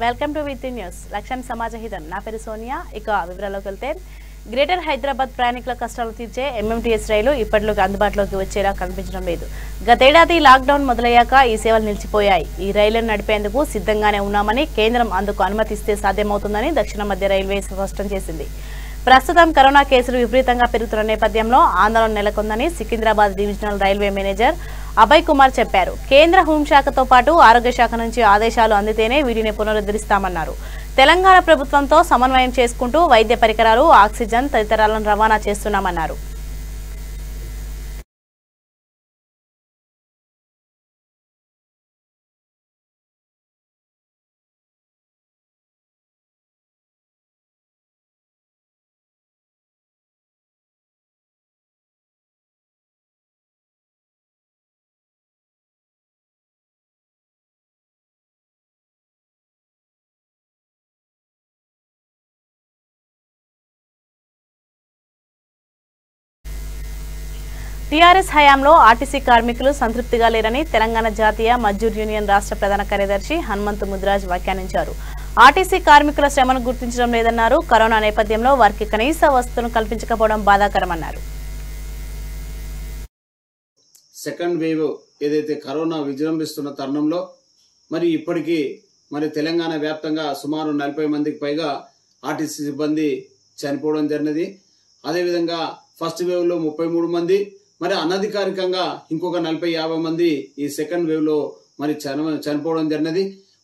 Welcome to with news. లక్ష్యం సమాజహితం. నా పేరు సోనియా. ఇక వివరాల్లోకి వెళ్తే గ్రేటర్ హైదరాబాద్ ప్రయాణికుల కష్టాలు తీర్చే ఎంఎంటీఎస్ రైలు ఇప్పటిలోకి అందుబాటులోకి వచ్చేలా కనిపించడం లేదు. గతేడాది లాక్డౌన్ మొదలయ్యాక ఈ సేవలు నిలిచిపోయాయి. ఈ రైళ్లను నడిపేందుకు సిద్ధంగానే ఉన్నామని, కేంద్రం అందుకు అనుమతిస్తే సాధ్యమవుతుందని దక్షిణ మధ్య రైల్వే స్పష్టం చేసింది. ప్రస్తుతం కరోనా కేసులు విపరీతంగా పెరుగుతున్న నేపథ్యంలో ఆందోళన నెలకొందని Secunderabad divisional railway manager Abhay Kumar చెప్పారు. కేంద్ర హోంశాఖతో పాటు ఆరోగ్య శాఖ నుంచి ఆదేశాలు అందితేనే వీటిని పునరుద్ధరిస్తామన్నారు. తెలంగాణ ప్రభుత్వంతో సమన్వయం చేసుకుంటూ వైద్య పరికరాలు, ఆక్సిజన్ తదితరాలను రవాణా చేస్తున్నామన్నారు. టీఆర్ఎస్ హయాంలో ఆర్టీసీ కార్మికులు సంతృప్తిగా లేరని తెలంగాణ జాతీయ మజ్దూర్ యూనియన్ రాష్ట్ర ప్రధాన కార్యదర్శి హనుమంతు ముదిరాజ్ వ్యాఖ్యానించారు. ఆర్టీసీ కార్మికుల శ్రమను గుర్తించడం లేదన్నారు. కరోనా నేపథ్యంలో వారికి కనీస వసతులను కల్పించకపోవడం బాధాకరమన్నారు. సెకండ్ వేవ్ ఏదైతే కరోనా విజృంభిస్తున్న తరుణంలో ఇప్పటికీ తెలంగాణ వ్యాప్తంగా సుమారు 40 మందికి పైగా ఆర్టీసీ సిబ్బంది చనిపోవడం జరిగినది. అదేవిధంగా ఫస్ట్ వేవ్ లో 33 మంది, అనధికారికంగా ఇంకొక 40-50 మంది ఈ సెకండ్ వేవ్ లో చనిపోవడం జరిగినది.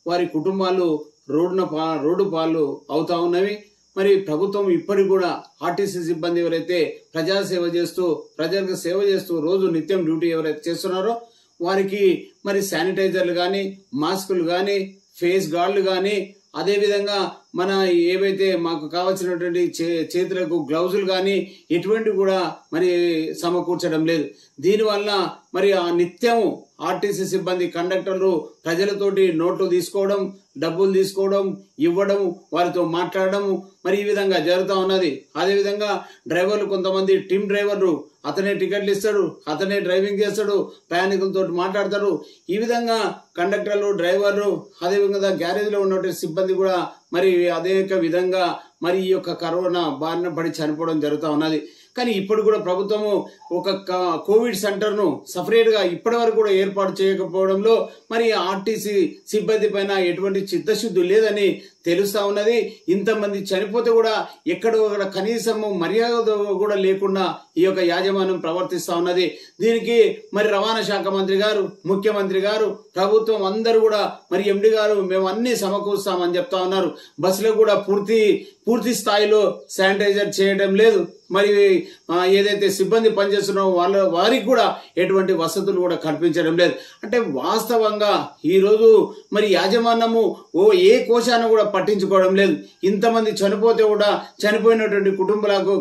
వారి కుటుంబాలు రోడ్డు పాలు అవుతా ఉన్నవి. ప్రభుత్వం ఇప్పటికి కూడా ఆర్టీసీ సిబ్బంది ఎవరైతే ప్రజాసేవ చేస్తూ ప్రజలకు సేవ చేస్తూ రోజు నిత్యం డ్యూటీ ఎవరైతే చేస్తున్నారో వారికి శానిటైజర్లు గాని, మాస్కులు గాని, ఫేస్ గార్డులు గాని, అదేవిధంగా ఏవైతే మాకు కావాల్సినటువంటి చేతులకు గ్లౌజులు కానీ ఎటువంటి కూడా సమకూర్చడం లేదు. దీనివల్ల ఆ నిత్యము ఆర్టీసీ సిబ్బంది కండక్టర్లు ప్రజలతోటి నోట్లు తీసుకోవడం, డబ్బులు తీసుకోవడం, ఇవ్వడం, వారితో మాట్లాడడం ఈ విధంగా జరుగుతూ ఉన్నది. అదేవిధంగా డ్రైవర్లు కొంతమంది టీమ్ డ్రైవర్లు అతనే టికెట్లు ఇస్తాడు, అతనే డ్రైవింగ్ చేస్తాడు, ప్రయాణికులతో మాట్లాడతాడు. ఈ విధంగా కండక్టర్లు, డ్రైవర్లు, అదేవిధంగా గ్యారేజ్ లో ఉన్నటువంటి సిబ్బంది కూడా అదే విధంగా ఈ యొక్క కరోనా బారిన పడి చనిపోవడం జరుగుతూ ఉన్నది. కానీ ఇప్పుడు కూడా ప్రభుత్వము ఒక కోవిడ్ సెంటర్ ను సపరేట్ గా ఇప్పటి వరకు కూడా ఏర్పాటు చేయకపోవడంలో ఆర్టీసీ సిబ్బంది పైన ఎటువంటి చిత్తశుద్ధి లేదని తెలుస్తా ఉన్నది. ఇంతమంది చనిపోతే కూడా ఎక్కడో కనీసం మర్యాద కూడా లేకుండా ఈ యొక్క యాజమాన్యం ప్రవర్తిస్తా ఉన్నది. దీనికి రవాణా శాఖ మంత్రి గారు, ముఖ్యమంత్రి గారు, ప్రభుత్వం అందరూ కూడా ఎండి గారు మేము అన్ని సమకూరుస్తామని చెప్తా ఉన్నారు. బస్సులో కూడా పూర్తి స్థాయిలో శానిటైజర్ చేయడం లేదు. ఏదైతే సిబ్బంది పనిచేస్తున్నారో వారికి కూడా ఎటువంటి వసతులు కూడా కల్పించడం లేదు. అంటే వాస్తవంగా ఈ రోజు యాజమాన్యము ఏ కోశాన్ని కూడా పట్టించుకోవడం లేదు. ఇంతమంది చనిపోతే కూడా చనిపోయినటువంటి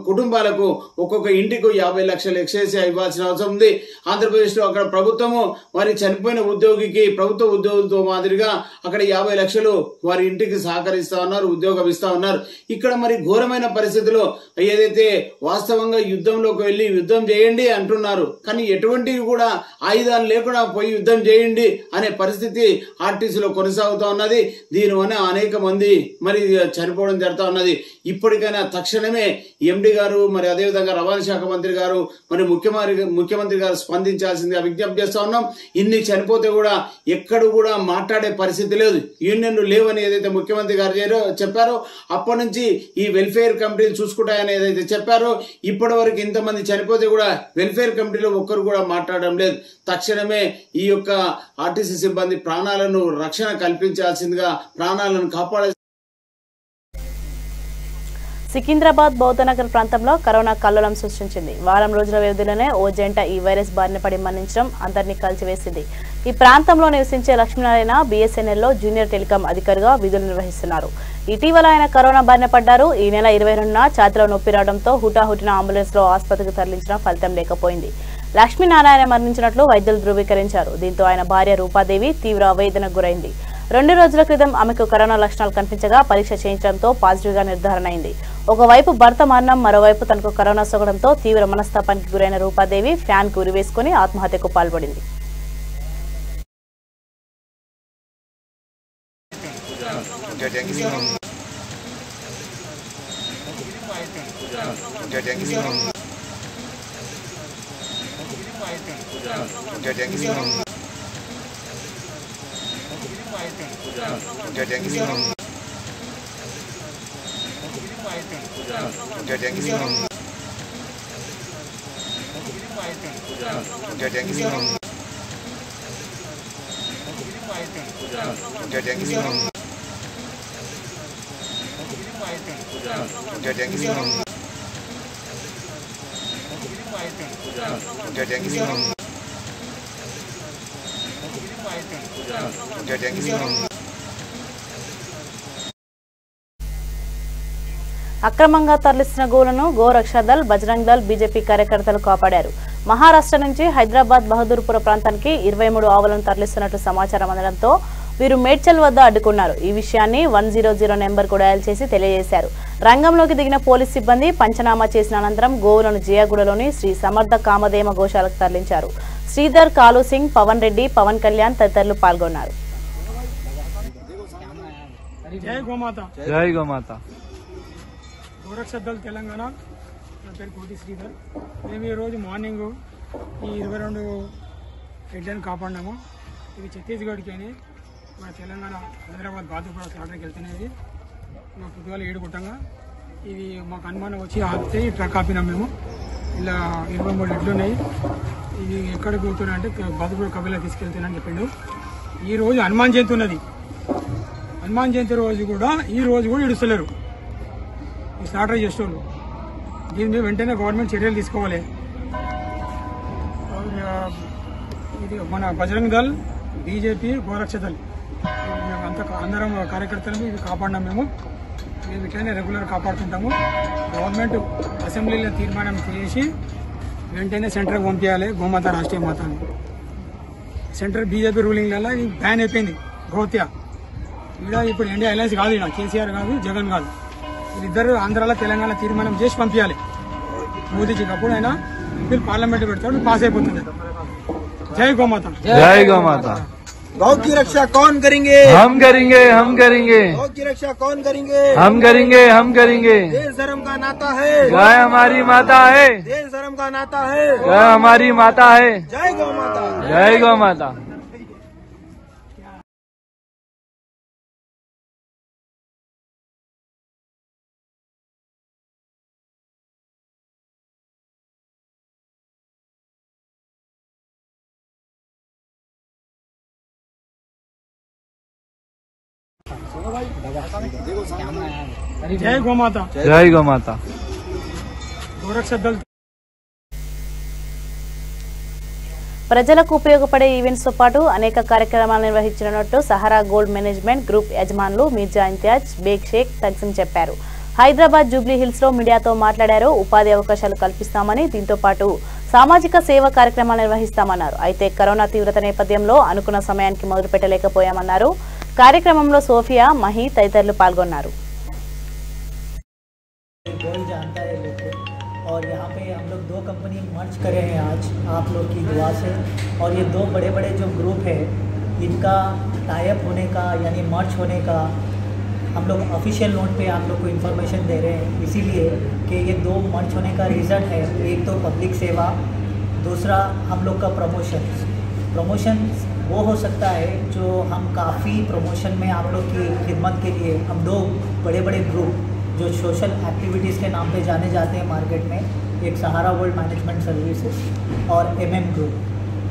కుటుంబాలకు ఒక్కొక్క ఇంటికి 50 లక్షలు ఎక్సైజ్ ఇవ్వాల్సిన అవసరం ఉంది. ఆంధ్రప్రదేశ్ లో అక్కడ ప్రభుత్వము వారి చనిపోయిన ఉద్యోగికి ప్రభుత్వ ఉద్యోగులతో మాదిరిగా అక్కడ 50 లక్షలు వారి ఇంటికి సహకరిస్తా ఉన్నారు, ఉద్యోగం ఇస్తా ఉన్నారు. ఇక్కడ ఘోరమైన పరిస్థితిలో ఏదైతే వాస్తవంగా యుద్ధంలోకి వెళ్లి యుద్ధం చేయండి అంటున్నారు, కానీ ఎటువంటివి కూడా ఆయుధాలు లేకుండా పోయి యుద్ధం చేయండి అనే పరిస్థితి ఆర్టీసీలో కొనసాగుతా ఉన్నది. దీనివల్ల అనేక మంది చనిపోవడం జరుగుతా ఉన్నది. ఇప్పటికైనా తక్షణమే ఎండి గారు అదేవిధంగా రవాణా శాఖ మంత్రి గారు ముఖ్యమంత్రి గారు స్పందించాల్సిందిగా విజ్ఞప్తి చేస్తా ఉన్నాం. ఇన్ని చనిపోతే కూడా ఎక్కడ కూడా మాట్లాడే పరిస్థితి లేదు. యూనియన్లు లేవని ఏదైతే ముఖ్యమంత్రి గారు చెప్పారో అప్పటి నుంచి ఈ వెల్ఫేర్ కమిటీలు చూసుకుంటాయని ఏదైతే చెప్పారో ఇప్పటి వరకు ఇంతమంది చనిపోతే కూడా వెల్ఫేర్ కమిటీలో ఒక్కరు కూడా మాట్లాడడం లేదు. తక్షణమే ఈ యొక్క ఆర్టీసీ సిబ్బంది ప్రాణాలను రక్షణ కల్పించాల్సిందిగా, ప్రాణాలను కాపాడే. సికింద్రాబాద్ బౌద్ధనగర్ ప్రాంతంలో కరోనా కల్లోలం సృష్టించింది. వారం రోజుల వ్యవధిలోనే ఓ జంట ఈ వైరస్ బారిన పడి మరణించడం అందరినీ కలిసివేసింది. ఈ ప్రాంతంలో నివసించే లక్ష్మీనారాయణ BSNL లో జూనియర్ టెలికాం అధికారిగా విధులు నిర్వహిస్తున్నారు. ఇటీవల ఆయన కరోనా బారిన పడ్డారు. ఈ నెల 22న ఛాతీలో నొప్పి రావడంతో హుటాహుటిన అంబులెన్స్ లో ఆసుపత్రికి తరలించిన ఫలితం లేకపోయింది. లక్ష్మీనారాయణ మరణించినట్లు వైద్యులు ధృవీకరించారు. దీంతో ఆయన భార్య రూపాదేవి తీవ్ర ఆవేదనకు గురైంది. 2 రోజుల క్రితం ఆమెకు కరోనా లక్షణాలు కనిపించగా పరీక్ష చేయించడంతో పాజిటివ్ గా నిర్ధారణ అయింది. ఒకవైపు భర్త మరణం, మరోవైపు తనకు కరోనా సోకడంతో తీవ్ర మనస్తాపానికి గురైన రూపాదేవి ఫ్యాన్ కు ఉరివేసుకుని ఆత్మహత్యకు పాల్పడింది. అక్రమంగా తరలిస్తున్న గోవులను గోరక్షా దళ్, బజరంగ్ దళ్, బీజేపీ కార్యకర్తలు కాపాడారు. మహారాష్ట్ర నుంచి హైదరాబాద్ బహదూర్పుర ప్రాంతానికి 23 ఆవులను తరలిస్తున్నట్లు సమాచారం అందడంతో వీరు మేడ్చల్ వద్ద అడ్డుకున్నారు. ఈ విషయాన్ని 100 నెంబర్కు డయల్ చేసి తెలియజేశారు. రంగంలోకి దిగిన పోలీస్ సిబ్బంది పంచనామా చేసిన అనంతరం గోవులను జియాగూడలోని శ్రీ సమర్థ కామధేమ గోశాలకు తరలించారు. శ్రీధర్, కాలు సింగ్, పవన్ రెడ్డి, పవన్ కళ్యాణ్ తదితరులు పాల్గొన్నారు. జై గోమాత. గోరక్షా దళ్ తెలంగాణ. నా పేరు కోటి శ్రీధర్. మేము ఈరోజు మార్నింగ్ ఈ 22 ఎడ్లను కాపాడినాము. ఇవి ఛత్తీస్గఢ్కి అని మన తెలంగాణ హైదరాబాద్ బాదుపుర స్లాటర్కి వెళ్తున్నాయి. మా పొద్దుగాల 7 గుట్టంగా ఇవి మాకు అనుమానం వచ్చి ఆపితే ట్రక్ ఆపినాం మేము. ఇలా 23 ఎడ్లు ఉన్నాయి. ఇవి ఎక్కడికి పోతున్నా అంటే బాదుపుర కబీలా తీసుకెళ్తున్నానని చెప్పిండు. ఈరోజు హనుమాన్ జయంతి ఉన్నది. హనుమాన్ జయంతి రోజు కూడా ఈ రోజు కూడా ఇడుస్తలేరు ఈ స్లాటర్ చేసేవాళ్ళు. దీని మీద వెంటనే గవర్నమెంట్ చర్యలు తీసుకోవాలి. ఇది మన బజరంగ్ దళ్, బీజేపీ, గోరక్షా దళ్ అందరం కార్యకర్తలను ఇది కాపాడినాం. మేము ఇట్లనే రెగ్యులర్ కాపాడుతుంటాము. గవర్నమెంట్ అసెంబ్లీలో తీర్మానం చేసి వెంటనే సెంటర్కి పంపించాలి గోమాత రాష్ట్రీయ మాతని. సెంటర్ బీజేపీ రూలింగ్లలో ఇది బ్యాన్ అయిపోయింది గోహత్య. ఇలా ఇప్పుడు ఇండియా అలయన్స్ కాదు, ఇలా కేసీఆర్ కాదు, జగన్ కాదు, వీళ్ళిద్దరు ఆంధ్రాలో తెలంగాణ తీర్మానం చేసి పంపించాలి మోదీజీకి. అప్పుడు ఆయన బిల్ పార్లమెంట్ పెడతాడు, పాస్ అయిపోతుంది. జై గోమాత. జై గోమాత. गौ की रक्षा कौन करेंगे? हम करेंगे, हम करेंगे. गौ की रक्षा कौन करेंगे? हम करेंगे, हम करेंगे. देश धर्म का नाता है, गाय हमारी माता है. देश धर्म का नाता है, गाय हमारी माता है. जय गौ माता. जय गौ माता. జై గోమాత. జై గోమాత. గోరక్షా దళ్ ప్రజలకు ఉపయోగపడే ఈవెంట్స్ తో పాటు అనేక కార్యక్రమాలు నిర్వహించనున్నట్టు సహారా గోల్డ్ మేనేజ్మెంట్ గ్రూప్ యజమానులు మీర్జా ఇంతియాజ్, బేగ్ షేక్ తగ్సిం చెప్పారు. హైదరాబాద్ జూబ్లీ హిల్స్ లో మీడియాతో మాట్లాడారు. ఉపాధి అవకాశాలు కల్పిస్తామని, దీంతో పాటు సామాజిక సేవ కార్యక్రమాలు నిర్వహిస్తామన్నారు. అయితే కరోనా తీవ్రత నేపథ్యంలో అనుకున్న సమయానికి మొదలు పెట్టలేకపోయామన్నారు. కార్యక్రమంలో సోఫియా, మహి తదితరులు పాల్గొన్నారు. और यहाँ पे हम लोग 2 कंपनी मर्ज करे हैं आज आप लोग की दुआ से। और ये 2 बड़े बड़े जो ग्रुप है इनका टाइप होने का यानी मर्ज होने का हम लोग ऑफिशियल नोट पे आप लोग को इन्फॉर्मेशन दे रहे हैं, इसीलिए कि ये 2 मर्ज होने का रीज़न है। एक तो पब्लिक सेवा, दूसरा हम लोग का प्रमोशन वो हो सकता है जो हम काफ़ी प्रमोशन में आप लोग की खिदमत के लिए हम 2 बड़े बड़े ग्रुप जो सोशल एक्टिविटीज़ के नाम पे जाने जाते हैं मार्केट में, एक सहारा वर्ल्ड मैनेजमेंट सर्विसेज और MM ग्रुप,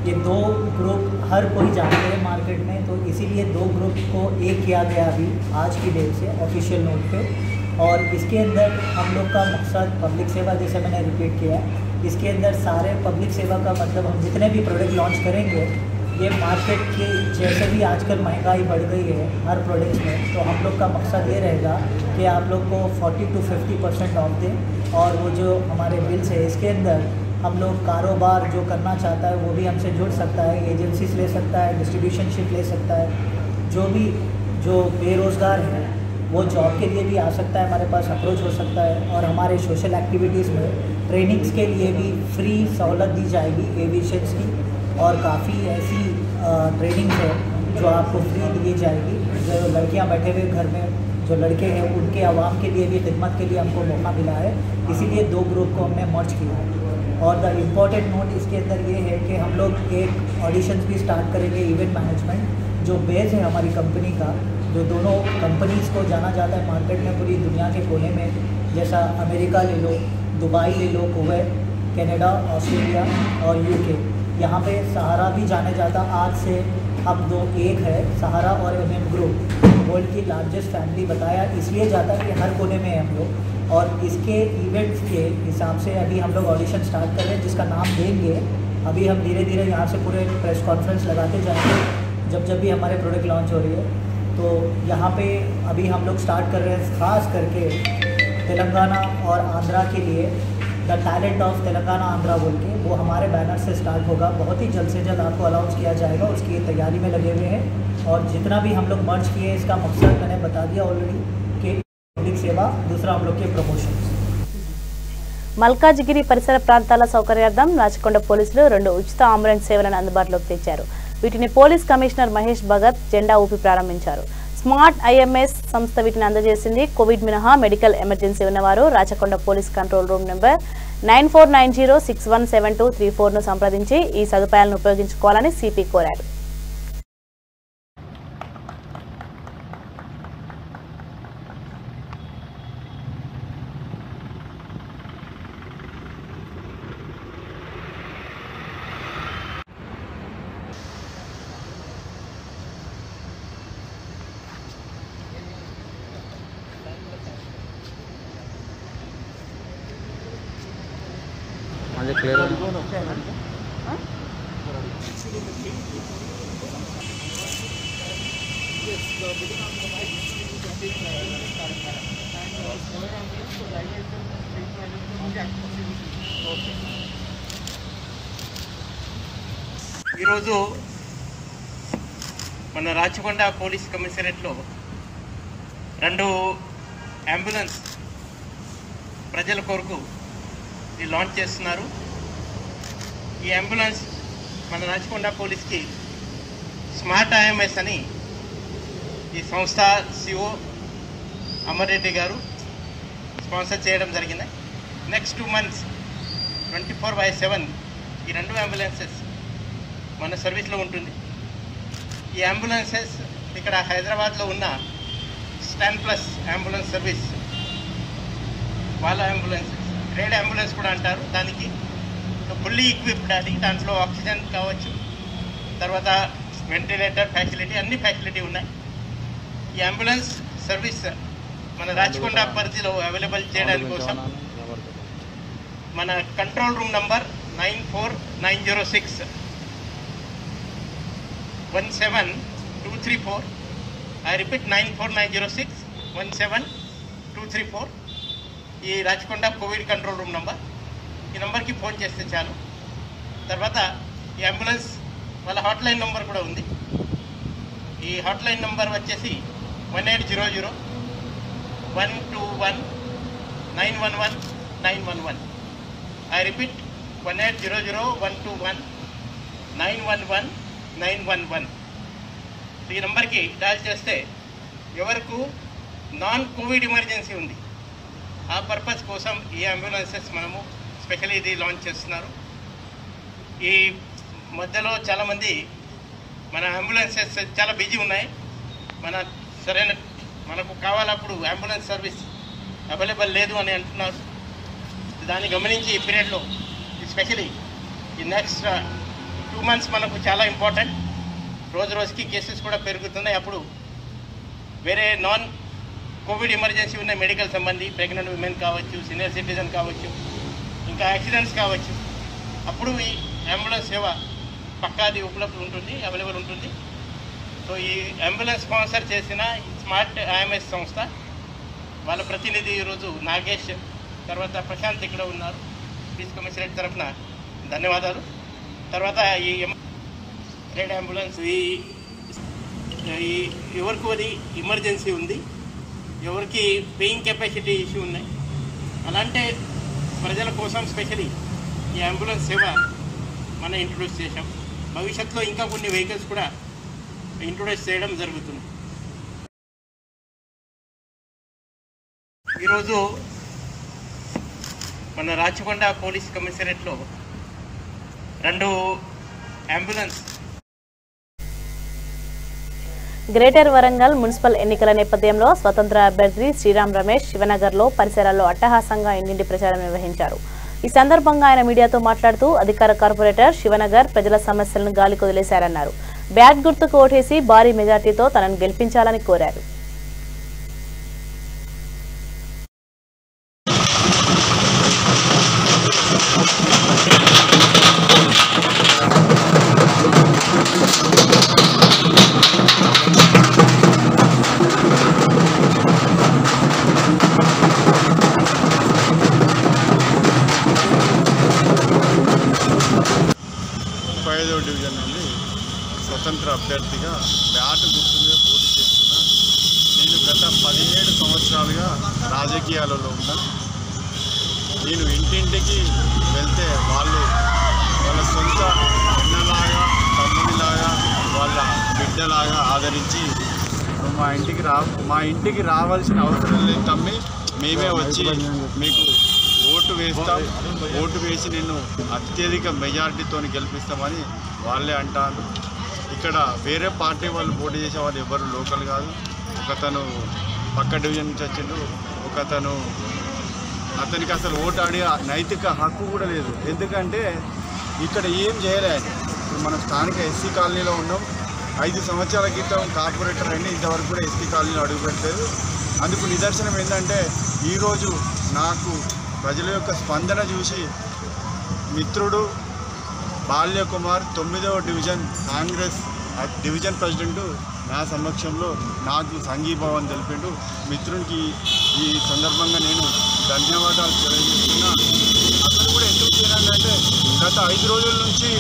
ये 2 ग्रुप हर कोई जानते हैं मार्केट में। तो इसीलिए 2 ग्रुप को एक किया गया अभी आज की डेट से ऑफिशियल नोट पे। और इसके अंदर हम लोग का मकसद पब्लिक सेवा, जैसे मैंने रिपीट किया, इसके अंदर सारे पब्लिक सेवा का मतलब हम जितने भी प्रोडक्ट लॉन्च करेंगे ये मार्केट की जैसे भी आजकल महंगाई बढ़ गई है हर प्रोडक्ट्स में, तो हम लोग का मकसद ये रहेगा कि आप लोग को 40 to 50% ऑफ दें। और वो जो हमारे बिल्स है इसके अंदर हम लोग कारोबार जो करना चाहता है वो भी हमसे जुड़ सकता है, एजेंसीज ले सकता है, डिस्ट्रीब्यूशनशिप ले सकता है, जो बेरोज़गार है वो जॉब के लिए भी आ सकता है, हमारे पास अप्रोच हो सकता है। और हमारे सोशल एक्टिविटीज़ में ट्रेनिंग्स के लिए भी फ्री सहूलत दी जाएगी एविएशंस की, और काफ़ी ऐसी ट्रेनिंग्स है जो आपको फ्री दी जाएगी। जो लड़कियां बैठे हुए घर में जो लड़के हैं उनके आवाम के लिए भी खिदमत के लिए हमको मौका मिला है, इसीलिए 2 ग्रुप को हमने मर्ज किया है। और द इम्पॉर्टेंट नोट इसके अंदर ये है कि हम लोग एक ऑडिशंस भी स्टार्ट करेंगे इवेंट मैनेजमेंट जो बेस है हमारी कंपनी का, जो दोनों कंपनीज़ को जाना जाता है मार्केट में पूरी दुनिया के कोने में, जैसा अमेरिका ले लो, दुबई ले लो, कुवैत, कनाडा, ऑस्ट्रेलिया और यूके। यहाँ पे सहारा भी जाने जाता। आज से हम 2 एक है सहारा और MM ग्रुप वर्ल्ड की लार्जेस्ट फैमिली बताया इसलिए जाता है कि हर कोने में है हम लोग। और इसके इवेंट्स के हिसाब से अभी हम लोग ऑडिशन स्टार्ट कर रहे हैं जिसका नाम देंगे। अभी हम धीरे धीरे यहाँ से पूरे प्रेस कॉन्फ्रेंस लगाते जाएंगे जब भी हमारे प्रोडक्ट लॉन्च हो रही है। तो यहाँ पे अभी हम लोग स्टार्ट कर रहे हैं ख़ास करके तेलंगाना और आंध्रा के लिए the talent of Telangana Andhra बोल के, वो हमारे बैनर से स्टार्ट होगा। बहुत ही जल्द से जल्द आपको अनाउंस किया जाएगा, उसकी तैयारी में लगे हुए हैं। और जितना भी हम लोग मर्ज किए इसका मकसद मैंने बता दिया ऑलरेडी कि पब्लिक सेवा, दूसरा हम लोग के प्रमोशन। మల్కాజిగిరి పరిసర ప్రాంతాల సౌకర్యార్థం రాచకొండ పోలీసులు 2 ఉచిత అంబులెన్స్ సేవలను అందుబాటులోకి తెచ్చారు. వీటిని పోలీస్ కమిషనర్ మహేష్ భగత్ జెండా ఊపి ప్రారంభించారు. స్మార్ట్ IMS సంస్థ వీటిని అందజేసింది. కోవిడ్ మినహా మెడికల్ ఎమర్జెన్సీ ఉన్నవారు Rachakonda police control room number 9490617234 ను సంప్రదించి ఈ సదుపాయాలను ఉపయోగించుకోవాలని సిపి కోరారు. ఈరోజు మన రాచకొండ పోలీస్ కమిషనరేట్లో 2 అంబులెన్స్ ప్రజల కొరకు లాంచ్ చేస్తున్నారు. ఈ అంబులెన్స్ మన రాచకొండ పోలీస్కి స్మార్ట్ IMS అని ఈ సంస్థ CEO అమర్ రెడ్డి గారు స్పాన్సర్ చేయడం జరిగింది. నెక్స్ట్ 2 months 24/7 ఈ 2 అంబులెన్సెస్ మన సర్వీస్లో ఉంటుంది. ఈ అంబులెన్సెస్ ఇక్కడ హైదరాబాద్లో ఉన్న స్టాన్ ప్లస్ అంబులెన్స్ సర్వీస్ వాళ్ళ అంబులెన్సెస్, రేడ్ అంబులెన్స్ కూడా అంటారు దానికి. ఫుల్లీ ఈక్విప్డ్ అది, దాంట్లో ఆక్సిజన్ కావచ్చు, తర్వాత వెంటిలేటర్ ఫెసిలిటీ, అన్ని ఫెసిలిటీ ఉన్నాయి. ఈ అంబులెన్స్ సర్వీస్ మన రాచకొండ పరిధిలో అవైలబుల్ చేయడానికి కోసం మన control room number 9490617234. I repeat 9490617234. ఈ Rachakonda Covid control room number. ఈ నెంబర్కి ఫోన్ చేస్తే చాలు. తర్వాత ఈ అంబులెన్స్ వాళ్ళ హాట్లైన్ నెంబర్ కూడా ఉంది. ఈ హాట్లైన్ నెంబర్ వచ్చేసి 1800-121-911-911. I repeat 1800-121-911-911. ఈ నెంబర్కి డయల్ చేస్తే ఎవరికి నాన్ కోవిడ్ ఎమర్జెన్సీ ఉంది ఆ పర్పస్ కోసం ఈ అంబులెన్సెస్ మనము స్పెషల్లీ ఇది లాంచ్ చేస్తున్నారు. ఈ మధ్యలో చాలామంది మన అంబులెన్సెస్ చాలా బిజీ ఉన్నాయి, మనకు కావాలప్పుడు అంబులెన్స్ సర్వీస్ అవైలబుల్ లేదు అని అంటున్నారు. దాన్ని గమనించి ఈ పీరియడ్లో స్పెషల్లీ ఈ నెక్స్ట్ 2 months మనకు చాలా ఇంపార్టెంట్. రోజుకి కేసెస్ కూడా పెరుగుతున్నాయి. అప్పుడు వేరే నాన్ కోవిడ్ ఎమర్జెన్సీ ఉన్న మెడికల్ సంబంధి, ప్రెగ్నెంట్ విమెన్ కావచ్చు, సీనియర్ సిటిజన్ కావచ్చు, ఇంకా యాక్సిడెంట్స్ కావచ్చు, అప్పుడు ఈ అంబులెన్స్ సేవ పక్కాది ఉపలబ్ధి ఉంటుంది, అవైలబుల్ ఉంటుంది. సో ఈ అంబులెన్స్ స్పాన్సర్ చేసిన స్మార్ట్ IMS సంస్థ వాళ్ళ ప్రతినిధి ఈరోజు నాగేష్, తర్వాత ప్రశాంత్ ఇక్కడ ఉన్నారు. పోలీస్ కమిషనరేట్ తరఫున ధన్యవాదాలు. తర్వాత ఈ రెడ్ అంబులెన్స్ ఎవరికి అది ఎమర్జెన్సీ ఉంది, ఎవరికి పేయింగ్ కెపాసిటీ ఇష్యూ ఉన్నాయి, అలాంటి ప్రజల కోసం స్పెషల్లీ ఈ అంబులెన్స్ సేవ మనం ఇంట్రొడ్యూస్ చేశాం. భవిష్యత్తులో ఇంకా కొన్ని వెహికల్స్ కూడా ఇంట్రొడ్యూస్ చేయడం జరుగుతుంది. ఈరోజు మన రాచకొండ పోలీస్ కమిషనరేట్లో 2 అంబులెన్స్. గ్రేటర్ వరంగల్ మున్సిపల్ ఎన్నికల నేపథ్యంలో స్వతంత్ర అభ్యర్థి శ్రీరామ్ రమేష్ శివనగర్లో పరిసరాల్లో అట్టహాసంగా ఇంటింటి ప్రచారం నిర్వహించారు. ఈ సందర్భంగా ఆయన మీడియాతో మాట్లాడుతూ అధికార కార్పొరేటర్ శివనగర్ ప్రజల సమస్యలను గాలికి వదిలేశారన్నారు. బ్యాట్ గుర్తుకు ఓటేసి భారీ మెజార్టీతో తనను గెలిపించాలని కోరారు. డివిజన్ నుండి స్వతంత్ర అభ్యర్థిగా బ్యాట్ గుర్తు మీద పోటీ చేస్తున్నా. నేను గత 17 సంవత్సరాలుగా రాజకీయాలలో ఉన్నా. నేను ఇంటింటికి వెళ్తే వాళ్ళ సొంత అన్నలాగా తమ్ముడిలాగా వాళ్ళ బిడ్డలాగా ఆదరించి మా ఇంటికి రావాల్సిన అవసరం లేదు తమ్మి, మేమే వచ్చి మీకు ఓటు వేస్తాం, ఓటు వేసి నిన్ను అత్యధిక మెజార్టీతో గెలిపిస్తామని వాళ్ళే అంటారు. ఇక్కడ వేరే పార్టీ వాళ్ళు పోటీ చేసే వాళ్ళు ఎవరు లోకల్ కాదు. ఒకతను పక్క డివిజన్ నుంచి వచ్చిండు, ఒకతను అతనికి అసలు ఓటు అడిగే నైతిక హక్కు కూడా లేదు. ఎందుకంటే ఇక్కడ ఏం చేయలేదు. ఇప్పుడు మనం స్థానిక ఎస్సీ కాలనీలో ఉన్నాం. 5 సంవత్సరాల క్రితం కార్పొరేటర్ అయినా ఇంతవరకు కూడా ఎస్సీ కాలనీలో అడుగుపెట్టలేదు. అందుకు నిదర్శనం ఏంటంటే ఈరోజు నాకు ప్రజల యొక్క స్పందన చూసి మిత్రుడు బాల్యకుమార్ 9వ డివిజన్ కాంగ్రెస్ డివిజన్ ప్రెసిడెంటు నా సమక్షంలో నాకు సంఘీభావం తెలిపిండు. మిత్రునికి ఈ సందర్భంగా నేను ధన్యవాదాలు తెలియజేస్తున్నా. అతను కూడా ఎందుకు చేయాలంటే గత 5 రోజుల నుంచి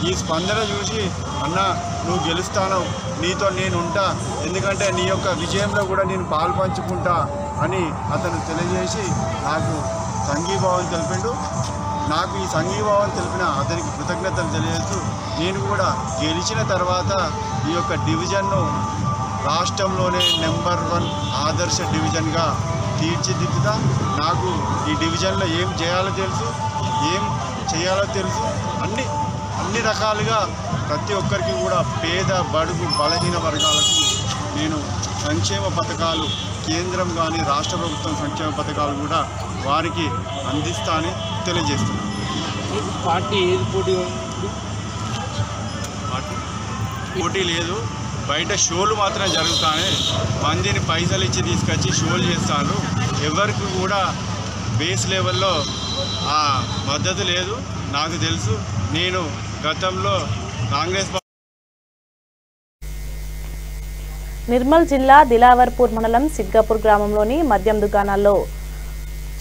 ఈ స్పందన చూసి అన్న నువ్వు గెలుస్తాను, నీతో నేను ఉంటా, ఎందుకంటే నీ యొక్క విజయంలో కూడా నేను పాల్పంచుకుంటా అని అతను తెలియజేసి నాకు సంఘీభావం తెలిపిండు. నాకు ఈ సంఘీభావం తెలిపిన అతనికి కృతజ్ఞతలు తెలియజేస్తూ నేను కూడా గెలిచిన తర్వాత ఈ యొక్క డివిజన్ను రాష్ట్రంలోనే నెంబర్ 1 ఆదర్శ డివిజన్గా తీర్చిదిద్దుతా. నాకు ఈ డివిజన్లో ఏం చేయాలో తెలుసు, ఏం చేయాలో తెలుసు. అన్ని రకాలుగా ప్రతి ఒక్కరికి కూడా పేద బడుగు బలహీన వర్గాలకు నేను సంక్షేమ పథకాలు కేంద్రం కానీ రాష్ట్ర ప్రభుత్వం సంక్షేమ పథకాలు కూడా వారికి అందిస్తానని తెలియజేస్తున్నాను. పార్టీ ఏది పోటీ లేదు, బయట షోలు మాత్రమే జరుగుతాయి. మందిని పైసలు ఇచ్చి తీసుకొచ్చి షోలు చేస్తాను. ఎవరికి కూడా బేస్ లెవెల్లో ఆ మద్దతు లేదు. నాకు తెలుసు, నేను గతంలో కాంగ్రెస్ నిర్మల్ జిల్లా దిలావర్పూర్ మండలం సిద్గాపూర్ గ్రామంలోని మద్యం దుకాణాల్లో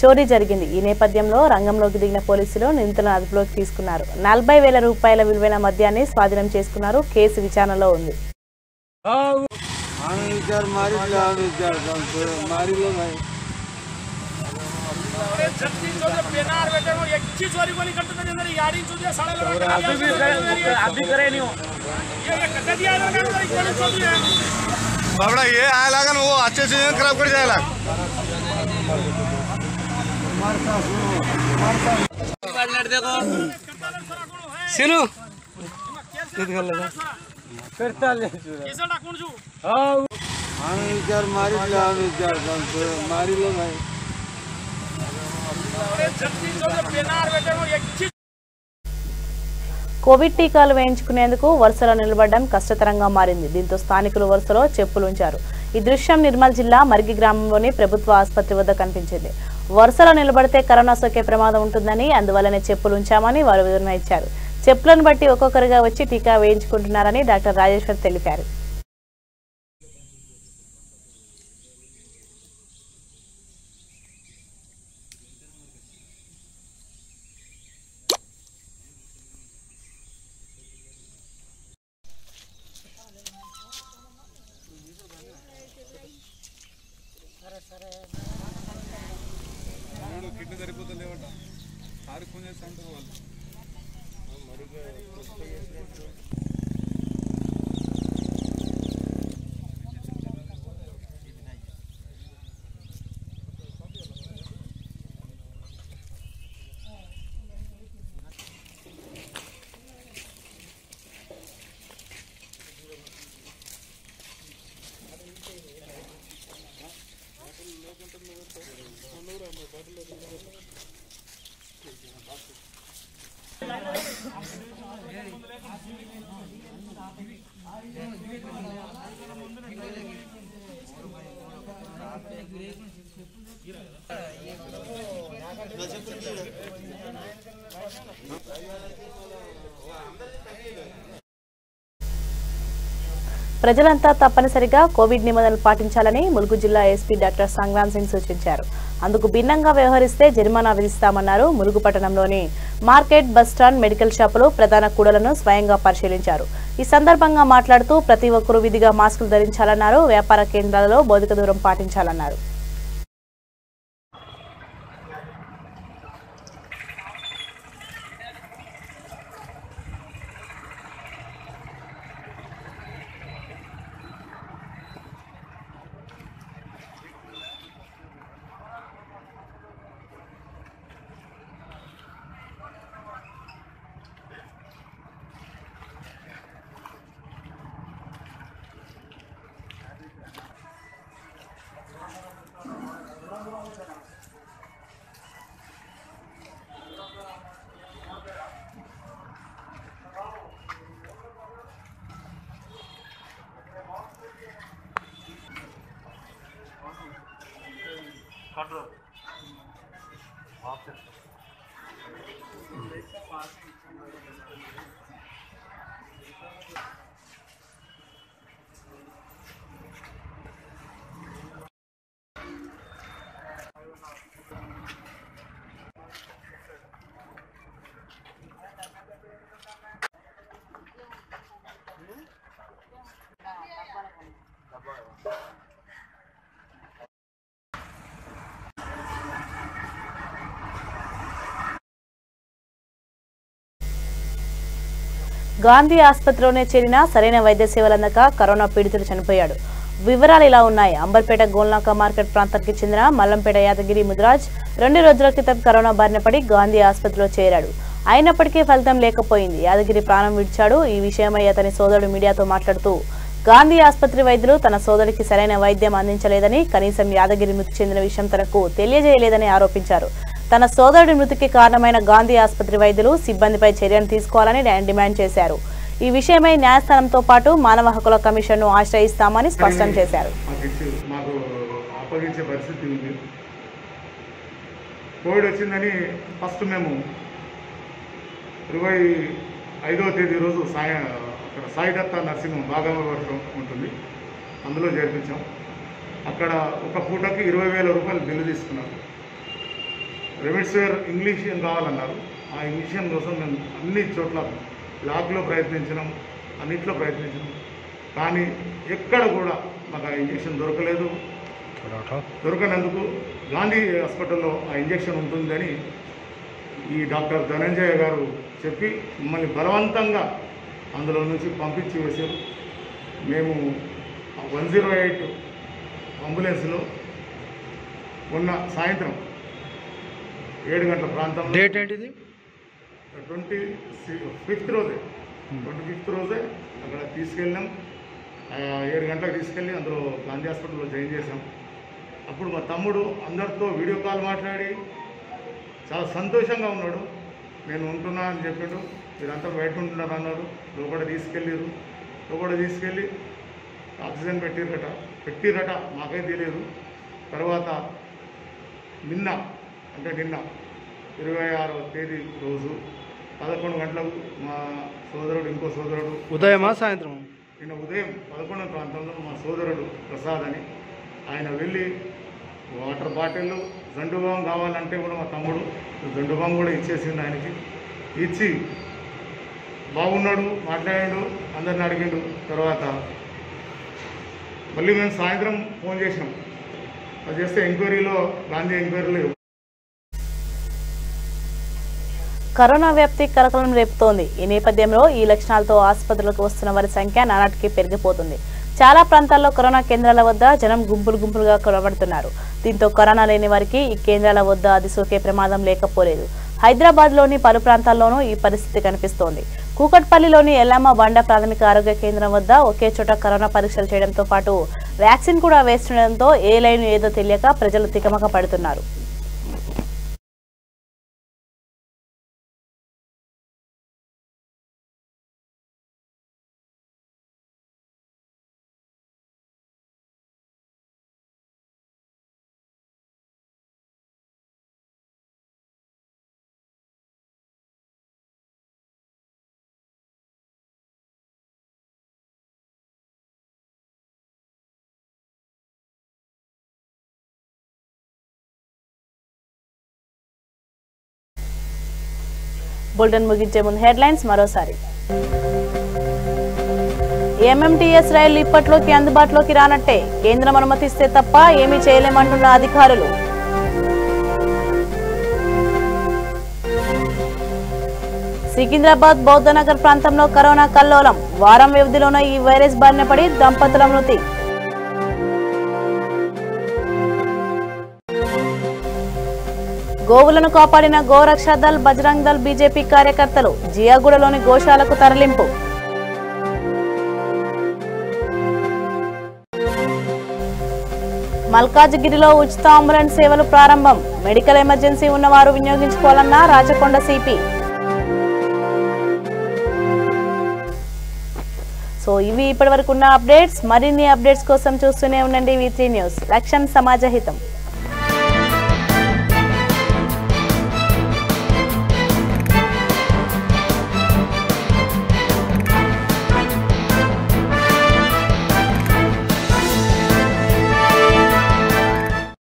చోరీ జరిగింది. ఈ నేపథ్యంలో రంగంలోకి దిగిన పోలీసులు నిందితులను అదుపులోకి తీసుకున్నారు. 40,000 రూపాయల విలువైన మద్యాన్ని స్వాధీనం చేసుకున్నారు. కేసు విచారణలో ఉంది. बाबड़ा ये आया लगा वो अच्छे से खराब कर जाएगा। सिनु मारी लो भाई కోవిడ్ టీకాలు వేయించుకునేందుకు వరుసలో నిలబడడం కష్టతరంగా మారింది. దీంతో స్థానికులు వరుసలో చెప్పులుంచారు. ఈ దృశ్యం నిర్మల్ జిల్లా మర్గి గ్రామంలోని ప్రభుత్వ ఆసుపత్రి వద్ద కనిపించింది. వరుసలో నిలబడితే కరోనా సోకే ప్రమాదం ఉంటుందని అందువల్లనే చెప్పులుంచామని వారు వివరణ ఇచ్చారు. చెప్పులను బట్టి ఒక్కొక్కరుగా వచ్చి టీకా వేయించుకుంటున్నారని డాక్టర్ రాజేశ్వర్ తెలిపారు. కిడ్నీ సరిపోతుంది లేవట ఆరు ఫోన్ చేస్తా ఉంటారు వాళ్ళు. ప్రజలంతా తప్పనిసరిగా కోవిడ్ నిబంధనలు పాటించాలని ములుగు జిల్లా ఎస్పీ డాక్టర్ సంగ్రామ్ సింగ్ సూచించారు. అందుకు భిన్నంగా వ్యవహరిస్తే జరిమానా విధిస్తామన్నారు. ములుగు పట్టణంలోని మార్కెట్, బస్టాండ్, మెడికల్ షాపులు, ప్రధాన కూడలను స్వయంగా పరిశీలించారు. ఈ సందర్భంగా మాట్లాడుతూ ప్రతి ఒక్కరూ విధిగా మాస్కులు ధరించాలన్నారు. వ్యాపార కేంద్రాలలో భౌతిక దూరం పాటించాలన్నారు. గాంధీ ఆసుపత్రిలోనే చేరిన సరైన వైద్య సేవలు అందక కరోనా పీడితుడు చనిపోయాడు. వివరాలు ఇలా ఉన్నాయి. అంబర్పేట గోల్నాక మార్కెట్ ప్రాంతానికి చెందిన మల్లంపేట యాదగిరి ముదిరాజ్ 2 రోజుల క్రితం కరోనా బారిన పడి గాంధీ ఆసుపత్రిలో చేరాడు. అయినప్పటికీ ఫలితం లేకపోయింది. యాదగిరి ప్రాణం విడిచాడు. ఈ విషయమై అతని సోదరుడు మీడియాతో మాట్లాడుతూ గాంధీ ఆసుపత్రి వైద్యులు తన సోదరికి సరైన వైద్యం అందించలేదని, కనీసం యాదగిరి మృతి చెందిన విషయం తనకు తెలియజేయలేదని ఆరోపించారు. తన సోదరుడి మృతికి కారణమైన గాంధీ ఆసుపత్రి వైద్యులు సిబ్బందిపై చర్యలు తీసుకోవాలని డిమాండ్ చేశారు. ఈ విషయమై న్యాయస్థానంతో పాటు మానవ హక్కుల కమిషన్ను ఆశ్రయిస్తామని స్పష్టం చేశారు. కోవిడ్ వచ్చిందని ఫస్ట్ మేము 25వ తేదీ రోజు అక్కడ సాయిదత్త నర్సింగ్ భాగవతం ఉంటుంది, అందులో చేర్పించాం. అక్కడ ఒక పూటకి 20,000 రూపాయలు బిల్లు తీసుకున్నారు. రెమిడిసివిర్ ఇంగ్లీషియన్ కావాలన్నారు. ఆ ఇంగ్లీషియన్ కోసం మేము అన్ని చోట్ల బ్లాక్లో ప్రయత్నించినాం, అన్నిట్లో ప్రయత్నించినాం. కానీ ఎక్కడ కూడా మాకు ఆ ఇంజక్షన్ దొరకలేదు. దొరకనందుకు గాంధీ హాస్పిటల్లో ఆ ఇంజక్షన్ ఉంటుందని ఈ డాక్టర్ ధనంజయ గారు చెప్పి మమ్మల్ని బలవంతంగా అందులో నుంచి పంపించి వేశారు. మేము 108 అంబులెన్స్లో ఉన్న సాయంత్రం 7 గంటల ప్రాంతం. డేట్ ఏంటిది? 25th రోజే అక్కడ తీసుకెళ్ళినాం. 7 గంటలకు తీసుకెళ్ళి అందులో గాంధీ హాస్పిటల్లో జాయిన్ చేసాం. అప్పుడు మా తమ్ముడు అందరితో వీడియో కాల్ మాట్లాడి చాలా సంతోషంగా ఉన్నాడు. నేను ఉంటున్నా అని చెప్పాడు. మీరంతా బయట ఉంటున్నారు అన్నారు. లోపల తీసుకెళ్ళి ఆక్సిజన్ పెట్టిరట మాకే తెలియదు. తర్వాత నిన్న 26వ తేదీ రోజు 11 గంటలకు మా సోదరుడు, ఇంకో సోదరుడు, ఉదయమా సాయంత్రం? నిన్న ఉదయం 11 ప్రాంతంలో మా సోదరుడు ప్రసాద్ అని ఆయన వెళ్ళి వాటర్ బాటిల్, జండుబాం కావాలంటే కూడా మా తమ్ముడు జండుబాం కూడా ఇచ్చేసిండు. ఆయనకి ఇచ్చి బాగున్నాడు, మాట్లాడాడు, అందరిని అడిగిండు. తర్వాత మళ్ళీ మేము సాయంత్రం ఫోన్ చేసినాం. అది చేస్తే గాంధీ ఎంక్వైరీలో కరోనా వ్యాప్తి కలకలం రేపుతోంది. ఈ నేపథ్యంలో ఈ లక్షణాలతో ఆసుపత్రులకు వస్తున్న వారి సంఖ్య నానాటికి పెరిగిపోతుంది. చాలా ప్రాంతాల్లో కరోనా కేంద్రాల వద్ద జనం గుంపులుగా కనబడుతున్నారు. దీంతో కరోనా లేని వారికి ఈ కేంద్రాల వద్ద అది సోకే ప్రమాదం లేకపోలేదు. హైదరాబాద్లోని పలు ప్రాంతాల్లోనూ ఈ పరిస్థితి కనిపిస్తోంది. కూకట్పల్లిలోని ఎల్లమ్మ బండ ప్రాథమిక ఆరోగ్య కేంద్రం వద్ద ఒకే చోట కరోనా పరీక్షలు చేయడంతో పాటు వ్యాక్సిన్ కూడా వేస్తుండడంతో ఏ లైన్ ఏదో తెలియక ప్రజలు తికమక పడుతున్నారు. బులెటిన్ ముగించే ముందు హెడ్లైన్స్ మరోసారి. ఎంఎంటీఎస్ రైళ్లు ఇప్పట్లోకి అందుబాటులోకి రానట్టే, కేంద్రం అనుమతిస్తే తప్ప ఏమీ చేయలేమంటున్న అధికారులు. సికింద్రాబాద్ బౌద్ధనగర్ ప్రాంతంలో కరోనా కల్లోలం, వారం వ్యవధిలోనే ఈ వైరస్ బారిన పడి దంపతుల మృతి. గోవులను కాపాడిన గోరక్షా దళ్, బజరంగ్ దళ్ బీజేపీ కార్యకర్తలు జియాగూడలోని గోశాలకు తరలింపు. మల్కాజ్గిరిలో ఉచిత అంబులెన్స్ సేవలు ప్రారంభం, మెడికల్ ఎమర్జెన్సీ ఉన్నవారు వినియోగించుకోవాలన్న రాచకొండ సిపి. సో ఇవి ఇప్పటివరకు ఉన్న అప్డేట్స్. మరిన్ని అప్డేట్స్ కోసం చూస్తూనే ఉండండి V3 న్యూస్. లక్ష్యం సమాజహితం.